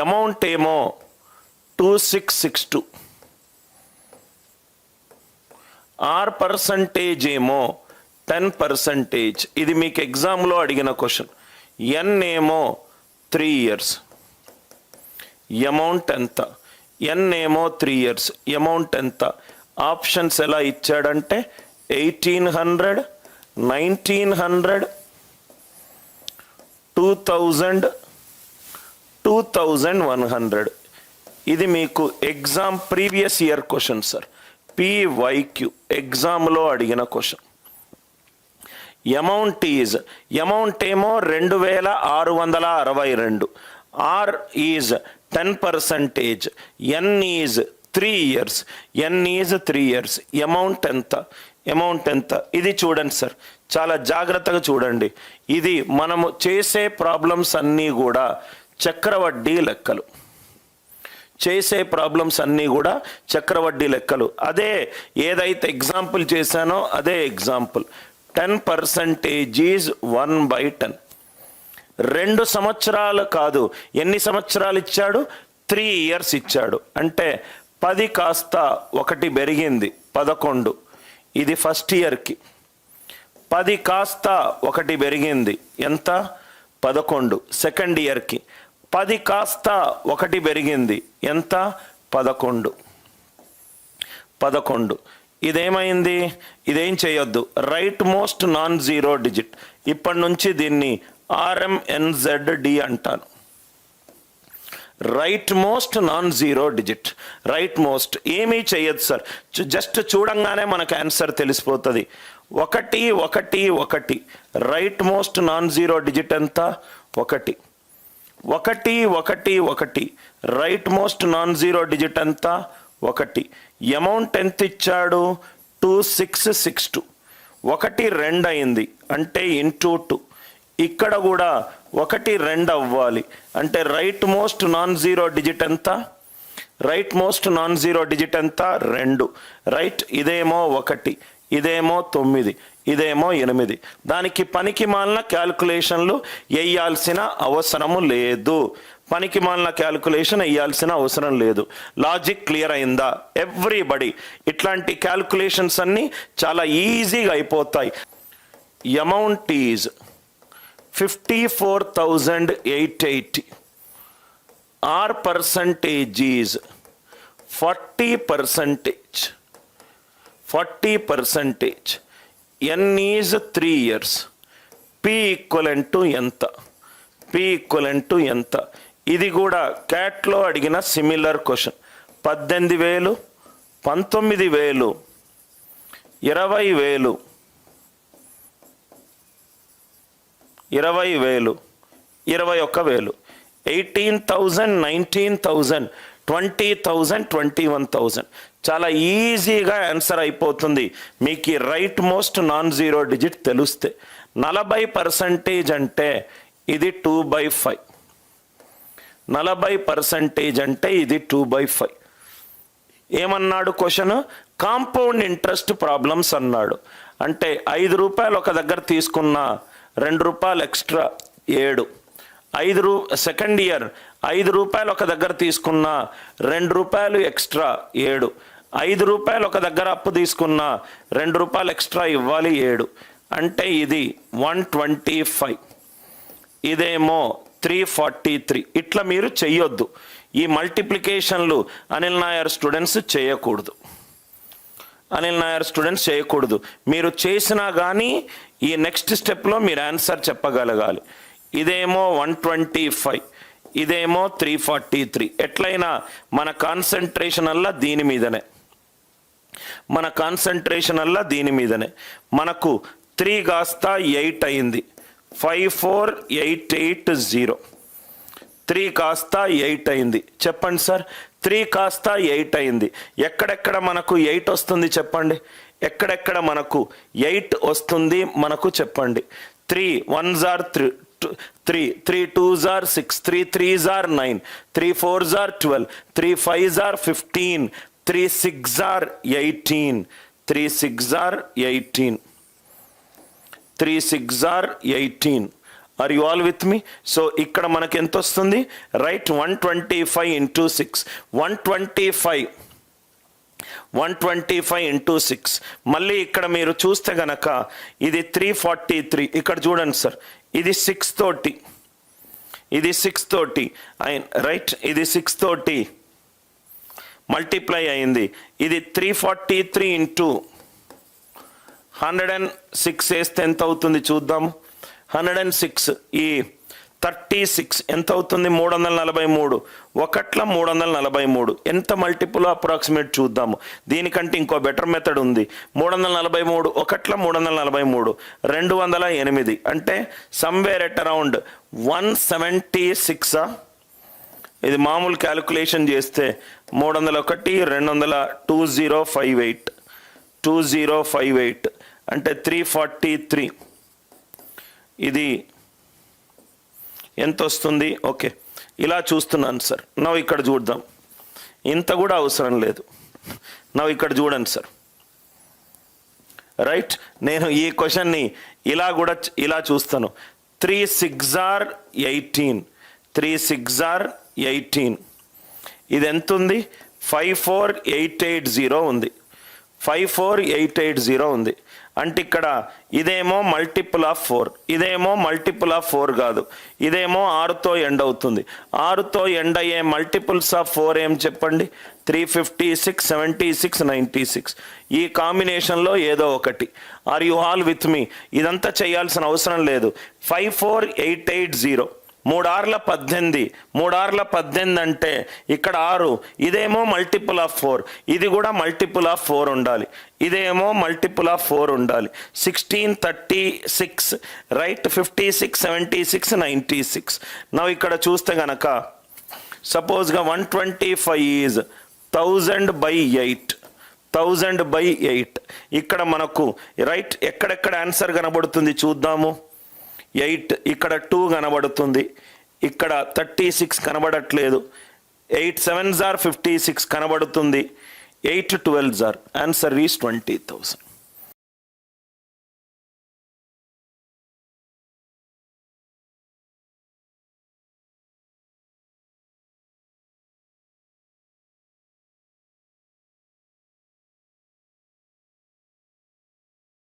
Amount ఏమో 2662, are percentage ఏమో 10%. ఇది మీకు ఎగ్జామ్లో అడిగిన క్వశ్చన్. ఎన్ ఏమో 3 years, అమౌంట్ ఎంత? ఎన్ ఏమో 3 years, అమౌంట్ ఎంత? ఆప్షన్స్ ఎలా ఇచ్చాడంటే 1800, 1900, 2000, 2100. ఇది మీకు exam previous year question sir. PYQ ఎగ్జామ్లో అడిగిన క్వశ్చన్. అమౌంట్ ఏమో 2662, R is 10%, N is 3 years, N is 3 years. Amount ఎంత? ఇది చూడండి సార్, చాలా జాగ్రత్తగా చూడండి. ఇది మనము చేసే ప్రాబ్లమ్స్ అన్నీ కూడా చక్రవడ్డీ లెక్కలు. అదే ఏదైతే ఎగ్జాంపుల్ చేశానో అదే ఎగ్జాంపుల్. 10% ఈజ్ 1/10. 2 సంవత్సరాలు కాదు, ఎన్ని సంవత్సరాలు ఇచ్చాడు? 3 years ఇచ్చాడు. అంటే 10 కాస్త 1 పెరిగింది 11. ఇది ఫస్ట్ ఇయర్కి. 10 కాస్త 1 పెరిగింది ఎంత? 11. సెకండ్ ఇయర్కి 10 కాస్త 1 పెరిగింది ఎంత? 11. ఇదేమైంది? ఇదేం చేయొద్దు, right most non zero digit. ఇప్పటి నుంచి దీన్ని RMNZD అంటాను. Right most non zero digit. Right most ఏమీ చేయొద్దు సార్, జస్ట్ చూడంగానే మనకు ఆన్సర్ తెలిసిపోతుంది. 1 1 1. Right most non zero digit ఎంత? 1 1 1 1. Right most non zero digit ఎంత? 1. అమౌంట్ ఎంత ఇచ్చాడు? 2662. 1 2 అయింది అంటే ఇంటూ 2. ఇక్కడ కూడా 1 2 అవ్వాలి అంటే right most non zero digit ఎంత? 2. రైట్, ఇదేమో 1, ఇదేమో 9, ఇదేమో 8. దానికి పనికి మాలిన క్యాల్కులేషన్లు వేయాల్సిన అవసరము లేదు. లాజిక్ క్లియర్ అయిందా ఎవ్రీబడి? ఇట్లాంటి క్యాల్కులేషన్స్ అన్నీ చాలా ఈజీగా అయిపోతాయి. Amount is 54,880, R percentage is 40%, N is 3 years, P equivalent ఎంత? ఇది కూడా క్యాట్లో అడిగిన సిమిలర్ క్వశ్చన్. 18,000, 19,000, 20,000, 21,000, 18,000, 19,000, 20,000, 21,000. చాలా ఈజీగా ఆన్సర్ అయిపోతుంది మీకు ఈ right most non zero digit తెలిస్తే. 40% అంటే ఇది 2/5. 40% అంటే ఇది 2/5. ఏమన్నాడు క్వశ్చన్? కాంపౌండ్ ఇంట్రెస్ట్ ప్రాబ్లమ్స్ అన్నాడు. అంటే 5 రూపాయలు ఒక దగ్గర తీసుకున్నా 2 రూపాయలు ఎక్స్ట్రా 7. సెకండ్ ఇయర్ 5 రూపాయలు ఒక దగ్గర తీసుకున్నా 2 రూపాయలు ఎక్స్ట్రా 7. 5 రూపాయలు ఒక దగ్గర అప్పు తీసుకున్నా 2 రూపాయలు ఎక్స్ట్రా ఇవ్వాలి 7. అంటే ఇది 125, ఇదేమో 343. ఇట్లా మీరు చెయ్యొద్దు. ఈ మల్టిప్లికేషన్లు అనిల్ నాయర్ స్టూడెంట్స్ చేయకూడదు. మీరు చేసినా కానీ ఈ నెక్స్ట్ స్టెప్లో మీరు ఆన్సర్ చెప్పగలగాలి. ఇదేమో 125, ఇదేమో 343. ఎట్లయినా మన కాన్సన్ట్రేషన్ అల్లా దీని మీదనే. మనకు 3 కాస్త 8 అయింది. 54,880. 3 కాస్త 8 అయింది. చెప్పండి సార్, 3 కాస్త 8 అయింది. ఎక్కడెక్కడ మనకు 8 వస్తుంది చెప్పండి. ఎక్కడెక్కడ మనకు 8 వస్తుంది మనకు చెప్పండి. 3 1s are 3, 3 2s are 6, 3 3s are 9, 3 4s are 12, 3 5s are 15, 3 6s are 18, 3 6s are 18, 3 6s are 18. Are you all with me? So ఇక్కడ మనకి ఎంత వస్తుంది? Right, 125 into 6, 125 into 6. మళ్ళీ ఇక్కడ మీరు చూస్తే గనక ఇది 343. ఇక్కడ చూడండి సార్, ఇది 6 తోటి, ఇది 6 తోటి రైట్, ఇది 6 తోటి మల్టిప్లై అయింది. ఇది 343 into 106 వేస్తే ఎంత అవుతుంది చూద్దాము. 106 ఈ 36 ఎంత అవుతుంది? 343. 343 ఎంత మల్టిపుల్ అప్రాక్సిమేట్ చూద్దాము. దీనికంటే ఇంకో బెటర్ మెథడ్ ఉంది. 343 343 208 అంటే సమ్వేర్ ఎట్ అరౌండ్ 176. ఇది మామూలు క్యాలిక్యులేషన్ చేస్తే 301 200 2058 అంటే 343. ఇది ఎంత వస్తుంది? ఓకే, ఇలా చూస్తున్నాను సార్. నవ్వు ఇక్కడ చూద్దాం, ఇంత కూడా అవసరం లేదు. నవ్వు ఇక్కడ చూడండి సార్. రైట్, నేను ఈ క్వశ్చన్ని ఇలా చూస్తాను. 3 6 are 18, 3 6 are 18. ఇది ఎంత ఉంది? 54880 ఉంది, 54880 ఉంది. అంటే ఇక్కడ ఇదేమో మల్టిపుల్ ఆఫ్ 4, ఇదేమో మల్టిపుల్ ఆఫ్ 4 కాదు, ఇదేమో 6తో ఎండ్ అవుతుంది. 6తో ఎండ్ అయ్యే మల్టిపుల్స్ ఆఫ్ 4 ఏం చెప్పండి? 356, 76, 96. ఈ కాంబినేషన్లో ఏదో ఒకటి. ఆర్ యు ఆల్ విత్ మీ? ఇదంతా చేయాల్సిన అవసరం లేదు. 54880 3 6 18, 3 6 18 అంటే ఇక్కడ 6, ఇదేమో మల్టిపుల్ ఆఫ్ 4, ఇది కూడా మల్టిపుల్ ఆఫ్ 4 ఉండాలి, ఇదేమో మల్టిపుల్ ఆఫ్ 4 ఉండాలి. 16 36 రైట్, 56 76 96. నవ్వు ఇక్కడ చూస్తే గనక సపోజ్గా 125 ఈజ్ 1000/8, 1000/8. ఇక్కడ మనకు రైట్ ఎక్కడెక్కడ ఆన్సర్ కనబడుతుంది చూద్దాము. 8 ఇక్కడ 2 కనబడుతుంది, ఇక్కడ 36 కనబడట్లేదు. 8 7s are 56 కనబడుతుంది, 8 12s are. Answer is 20,000.